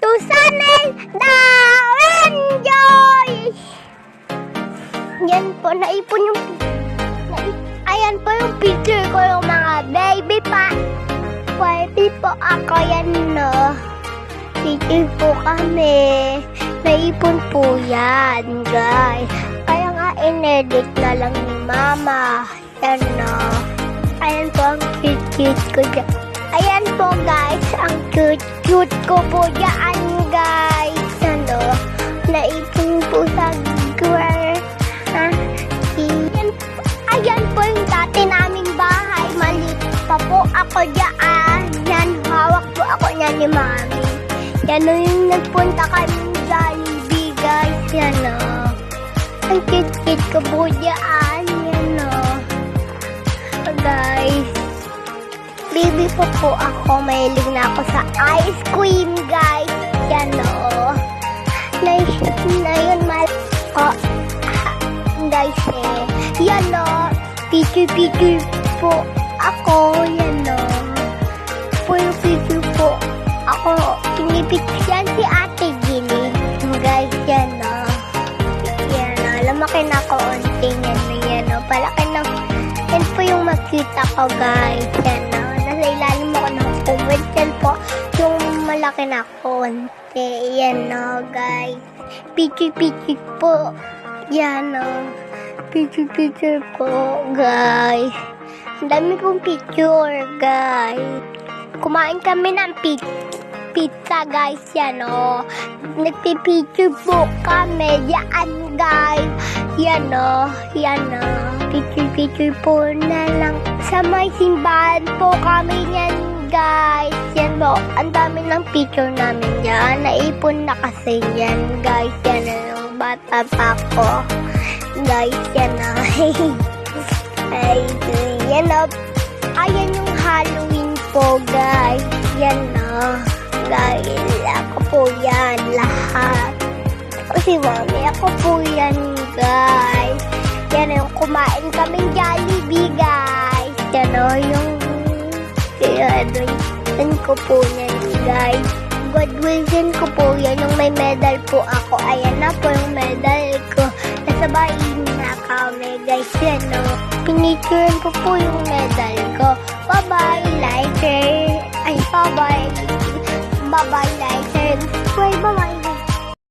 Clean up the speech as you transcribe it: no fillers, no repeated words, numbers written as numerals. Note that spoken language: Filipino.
to channel Now Enjoy! Yan po, naipon yung ayan po yung picture ko, yung mga baby pa. Baby po ako, yan no. Picture po kami. Naipon po yan, guys. Kaya nga inedit na lang ni mama. Yan no. Ayan po ang cute-cute ko dyan. Ayan po guys, ang cute-cute ko po dyan guys. Ano, naipon po sa square. Ayan po yung dati naming bahay. Maliit pa po ako dyan. Yan, hawak po ako niyan ni mami. Yan o yung nagpunta kami Jollibee guys. Yan o. Ang cute-cute ko po dyan. Yan o. Guys. Baby po ako. Mahilig na ako sa ice cream guys. Yan o. Na yun oh. Guys eh. Yan o. Picture po ako. Yan o. Picture po ako. Pinipicture yan si Ate Gilly. Guys, yan o. Yan o. Lumaki na ako unting yan o. Yan o. Palaki na. Yan po yung makita ko guys. Yan o. Nasa ilalim ako ng kumwit. Yan po yung malaki na konti. Yan o guys. Picture po. Yan o. Picture po guys. Ang dami kong picture guys. Kumain kami ng pizza guys. Yan o. Nagpipicture po kami. Yan guys. Yan o. Yan o. Picture po na lang. Sa may simbahan po kami yan guys. Yan o. Ang dami ng picture namin yan. Naipon na kasi yan guys. Yan o. Yung bata pa ko. Guys, yan o. Ay, yan o. Ayan yung Halloween po guys. Yan o. Guys, ako po yan lahat. Kasi mami, ako po yan guys. Yan yung kumain kaming Jollibee guys. Yan o, yung graduation ko po yan guys. Graduation ko po yan. Yung may medal po ako. Ayan na po yung medal ko. Nasa bahay na kami guys. Yan o. Pinicturean ko po yung medal ko. Bye-bye, like, share. Ay, bye-bye. Bye-bye, like, share. Bye-bye.